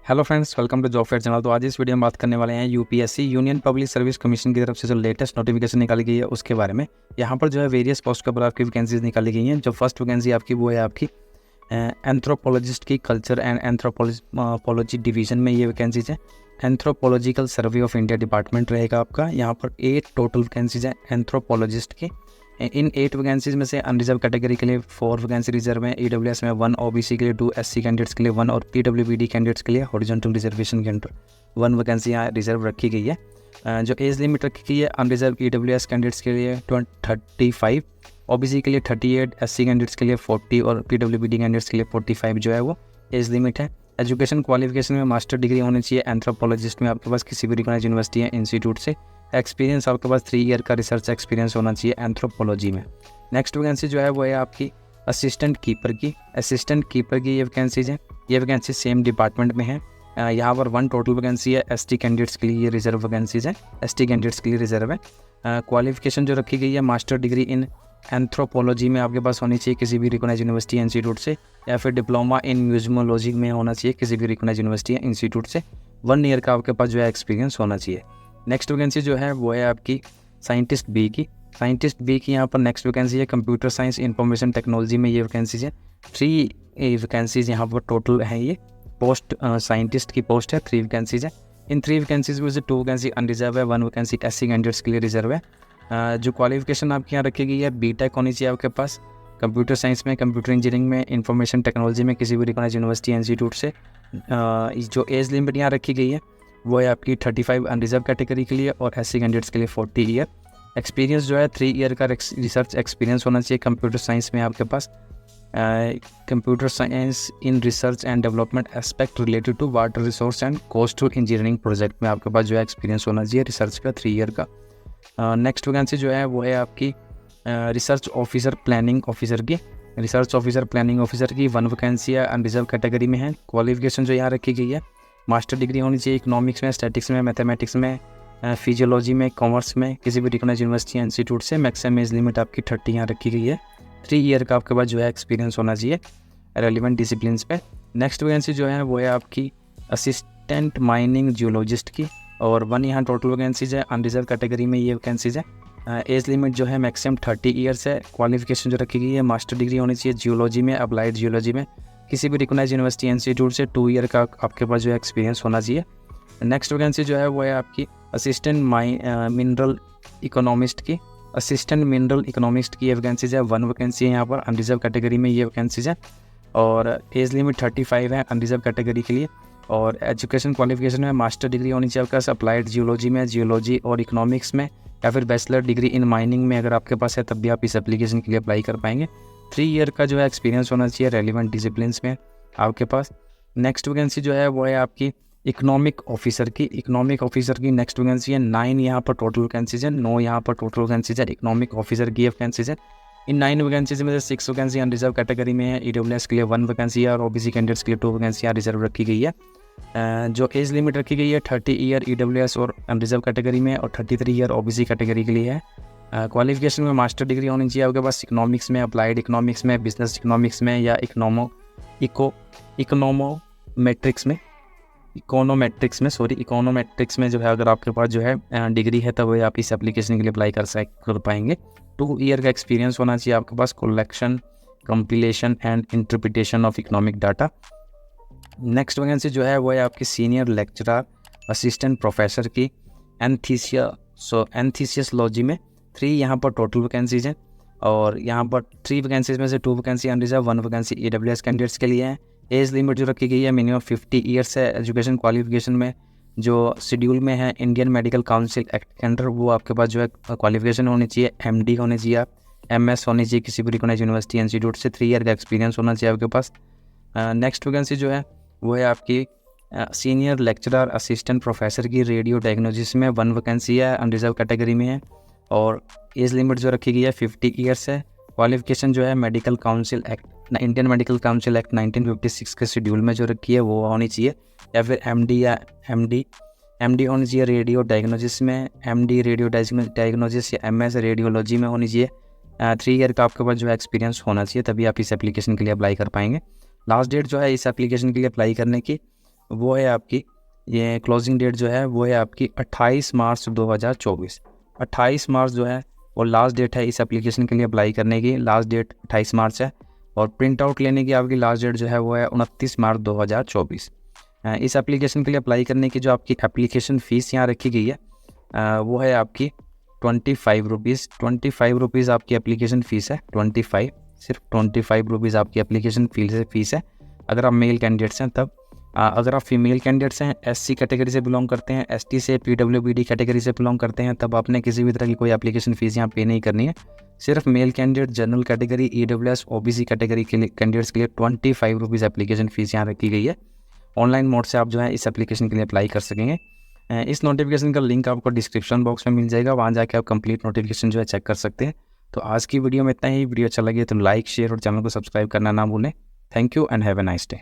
Hello friends, welcome to job fair channel. तो आज इस वीडियो में बात करने वाले हैं UPSC union public service commission की तरफ से जो लेटेस्ट नोटिफिकेशन निकाली गई है उसके बारे में। यहाँ पर जो है वेरियस पोस्ट के ऊपर आपकी वैकेंसीज निकाली गई हैं। जो फर्स्ट वैकेंसी आपकी वो है आपकी एंथ्रोपोलॉजिस्ट की कल्चर एंड एंथ्रोपोलॉजी डिवीजन में ये वैकेंसीज है। Anthropological survey of India department रहेगा आपका। यहाँ पर 8 टोटल वैकेंसीज हैं एंथ्रोपोलॉजिस्ट की। इन 8 वैकेंसीज में से अनरिजर्व कैटेगरी के लिए 4 वैकेंसी रिजर्व हैं, ईडब्ल्यूएस में 1, ओबीसी के लिए 2, एससी कैंडिडेट्स के लिए 1 और पीडब्ल्यूबीडी कैंडिडेट्स के लिए हॉरिजॉन्टल रिजर्वेशन के अंडर 1 वैकेंसी यहाँ रिजर्व रखी गई है। जो एज लिमिट रखी गई है अनरिजर्व ईडब्ल्यूएस कैंडिडेट्स के लिए 35, ओबीसी के लिए 38, एससी कैंडिडेट्स के लिए 40 और पीडब्ल्यूबीडी कैंडिडेट्स के लिए 45 जो है वो एज लिमिट है। एजुकेशन क्वालिफिकेशन में मास्टर डिग्री होनी चाहिए एंथ्रोपोलॉजिस्ट में आपके पास किसी भी रिकॉग्नाइज्ड यूनिवर्सिटी या इंस्टीट्यूट से। एक्सपीरियंस आपके पास 3 ईयर का रिसर्च एक्सपीरियंस होना चाहिए एंथ्रोपोलॉजी में। नेक्स्ट वैकेंसी जो है वो है आपकी असिस्टेंट कीपर की। असिस्टेंट कीपर की ये वैकेंसीज हैं। ये वैकेंसी सेम डिपार्टमेंट में है। यहाँ पर 1 टोटल वैकेंसी है एसटी कैंडिडेट्स के लिए। ये रिजर्व वैकेंसीज है, एसटी कैंडिडेट्स के लिए रिजर्व है। क्वालिफिकेशन जो रखी गई है मास्टर डिग्री इन एंथ्रोपोलॉजी में आपके पास होनी चाहिए किसी भी रिकॉग्नाइज्ड यूनिवर्सिटी या इंस्टीट्यूट से, या फिर डिप्लोमा इन म्यूजियोलॉजी में होना चाहिए किसी भी रिकॉग्नाइज्ड यूनिवर्सिटी या इंस्टीट्यूट से। 1 ईयर का आपके पास जो है एक्सपीरियंस होना चाहिए। नेक्स्ट वैकेंसी जो है वो है आपकी साइंटिस्ट बी की। साइंटिस्ट बी की यहाँ पर नेक्स्ट वैकेंसी है कंप्यूटर साइंस इंफॉर्मेशन टेक्नोलॉजी में। ये वैकेंसीज है 3 वैकेंसीज यहाँ पर टोटल है। ये पोस्ट साइंटिस्ट की पोस्ट है, 3 वैकेंसीज है। इन 3 वैकेंसीज में से 2 वैकेंसी अनरिजर्व है, 1 वैकेंसी एससी कैंडिडेट्स के लिए रिजर्व है। जो क्वालिफिकेशन आपके यहाँ रखी गई है बीटेक होनी चाहिए आपके पास कंप्यूटर साइंस में, कंप्यूटर इंजीनियरिंग में, इंफॉर्मेशन टेक्नोलॉजी में किसी भी रिकॉग्नाइज्ड यूनिवर्सिटी इंस्टीट्यूट से। जो एज लिमिट यहाँ रखी गई है वो है आपकी 35 अनरिजर्व कैटेगरी के लिए और एससी कैंडिडेट्स के लिए 40 ईयर। एक्सपीरियंस जो है 3 ईयर का रिसर्च एक्सपीरियंस होना चाहिए कंप्यूटर साइंस में आपके पास। Computer science in research and development aspect related to water resource and coastal engineering project में आपके पास जो है एक्सपीरियंस होना चाहिए रिसर्च का 3 ईयर का। नेक्स्ट वैकेंसी जो है वो है आपकी रिसर्च ऑफिसर प्लानिंग ऑफिसर की। रिसर्च ऑफिसर प्लानिंग ऑफिसर की 1 वैकेंसी है, अनरिजर्व कैटेगरी में है। क्वालिफिकेशन जो यहाँ रखी गई है मास्टर डिग्री होनी चाहिए इकोनॉमिक्स में, स्टैटिक्स में, मैथमेटिक्स में, फिजियोलॉजी में, कॉमर्स में किसी भी रिकॉग्नाइज्ड यूनिवर्सिटी या इंस्टीट्यूट से। मैक्सिमम एज लिमिट आपकी 30 यहाँ रखी गई है। 3 ईयर का आपके पास जो है एक्सपीरियंस होना चाहिए रेलिवेंट डिसिप्लिन्स पे। नेक्स्ट वैकेंसी जो है वो है आपकी असिस्टेंट माइनिंग जियोलॉजिस्ट की और 1 यहाँ टोटल वैकेंसीज है, अनरिजर्व कैटेगरी में ये वैकेंसीज है। एज लिमिट जो है मैक्सिमम 30 ईयर्स है। क्वालिफिकेशन जो रखी गई है मास्टर डिग्री होनी चाहिए जियोलॉजी में, अप्लाइड जियोलॉजी में किसी भी रिकॉग्नाइज्ड यूनिवर्सिटी इंस्टीट्यूट से। 2 ईयर का आपके पास जो है एक्सपीरियंस होना चाहिए। नेक्स्ट वैकेंसी जो है वो है आपकी असिस्टेंट मिनरल इकोनॉमिस्ट की। असिस्टेंट मिनरल इकोनॉमिस्ट की ये वैकेंसीज है। 1 वैकेंसी है यहाँ पर अनरिजर्व कैटेगरी में ये वैकेंसीज है और एज लिमिट 35 है अनरिजर्व कैटेगरी के लिए। और एजुकेशन क्वालिफिकेशन में मास्टर डिग्री होनी चाहिए आपके पास अप्लाइड जियोलॉजी में, जियोलॉजी और इकोनॉमिक्स में, या फिर बैचलर डिग्री इन माइनिंग में अगर आपके पास है तब भी आप इस एप्लीकेशन के लिए अप्लाई कर पाएंगे। 3 ईयर का जो है एक्सपीरियंस होना चाहिए रेलिवेंट डिसिप्लिन्स में आपके पास। नेक्स्ट वैकेंसी जो है वो है आपकी इकोनॉमिक ऑफिसर की। इकोनॉमिक ऑफिसर की नेक्स्ट वैकेंसी है 9 यहाँ पर टोटल वैकेंसीज है, 9 यहाँ पर टोटल वैकेंसीज है इकोनॉमिक ऑफिसर की वैकेंसीज है। इन 9 वैकेंसीज में से 6 वैकेंसी अनरिजर्व कैटेगरी में है। ईडब्ल्यूएस के लिए 1 वैकेंसी है और ओबीसी कैंडिडेट्स के लिए 2 वैकेंसी रिजर्व रखी गई है। जो एज लिमिट रखी गई है 30 ईयर ईडब्ल्यूएस और अनरिजर्व कैटेगरी में और 33 ईयर ओबीसी कैटेगरी के लिए है। क्वालिफिकेशन में मास्टर डिग्री होनी चाहिए आपके पास इकोनॉमिक्स में, अप्लाइड इकोनॉमिक्स में, बिजनेस इकोनॉमिक्स में या इकोनोमेट्रिक्स में जो है अगर आपके पास जो है डिग्री है तब आप इस एप्लीकेशन के लिए अप्लाई कर पाएंगे। 2 ईयर का एक्सपीरियंस होना चाहिए आपके पास collection, compilation and interpretation of economic data. Next vacancy जो है वो है आपकी सीनियर लेक्चरर असिस्टेंट प्रोफेसर की एंथीसियोलॉजी में। 3 यहाँ पर टोटल वैकेंसीज हैं और यहाँ पर 3 वैकेंसीज में से 2 vacancy unreserved, 1 vacancy EWS candidates के लिए है। एज लिमिट जो रखी गई है मिनिमम 50 ईयर्स है। एजुकेशन क्वालिफिकेशन में जो शेड्यूल में है इंडियन मेडिकल काउंसिल एक्ट के अंडर वो आपके पास जो है क्वालिफिकेशन होनी चाहिए एमडी होनी चाहिए, एमएस होनी चाहिए किसी भी रिकॉग्नाइज्ड यूनिवर्सिटी इंस्टीट्यूट से। 3 ईयर का एक्सपीरियंस होना चाहिए आपके पास। नेक्स्ट वैकेंसी जो है वो है आपकी सीनियर लेक्चरर असिस्टेंट प्रोफेसर की रेडियो डायग्नोसिस में। 1 वैकेंसी है अनरिजर्व कैटेगरी में है और एज लिमिट जो रखी गई है 50 ईयर्स है। क्वालिफिकेशन जो है medical Council act, Indian Medical Council act 1956 के शेड्यूल में जो रखी है वो होनी चाहिए, या फिर एमडी होनी चाहिए रेडियो डायग्नोसिस में, एमडी रेडियो डायग्नोसिस या एमएस रेडियोलॉजी में होनी चाहिए। 3 ईयर का आपके पास जो है एक्सपीरियंस होना चाहिए तभी आप इस एप्लीकेशन के लिए अप्लाई कर पाएंगे। लास्ट डेट जो है इस एप्लीकेशन के लिए अप्लाई करने की वो है आपकी, ये क्लोजिंग डेट जो है वो है आपकी 28 मार्च 2024। 28 मार्च जो है वो लास्ट डेट है इस एप्लीकेशन के लिए अप्लाई करने की, लास्ट डेट 28 मार्च है। और प्रिंट आउट लेने की आपकी लास्ट डेट जो है वो है 29 मार्च 2024। इस एप्लीकेशन के लिए अप्लाई करने की जो आपकी एप्लीकेशन फ़ीस यहाँ रखी गई है वो है आपकी 25 रुपीज़। 25 रुपीज़ आपकी एप्लीकेशन फ़ीस है। 25, सिर्फ 25 रुपीज़ आपकी एप्लीकेशन फ़ीस है अगर आप मेल कैंडिडेट्स हैं तब। अगर आप फीमेल कैंडिडेट्स हैं, एससी कैटेगरी से बिलोंग करते हैं, एसटी से, पीडब्ल्यूबीडी कैटेगरी से बिलोंग करते हैं, तब आपने किसी भी तरह की कोई एप्लीकेशन फ़ीस यहाँ पे नहीं करनी है। सिर्फ male candidate, general category, EWS, OBC category के लिए कैंडिडेट्स के लिए 25 रुपीज़ एप्लीकेशन फ़ीस यहाँ रखी गई है। ऑनलाइन मोड से आप जो है इस एप्लीकेशन के लिए अप्लाई कर सकेंगे। इस नोटिफिकेशन का लिंक आपको डिस्क्रिप्शन बॉक्स में मिल जाएगा, वहाँ जाके आप कंप्लीट नोटिफिकेशन जो है चेक कर सकते हैं। तो आज की वीडियो में इतना ही। वीडियो अच्छा लगे तो लाइक, शेयर और चैनल को सब्सक्राइब करना ना भूलें। Thank you and have a nice day.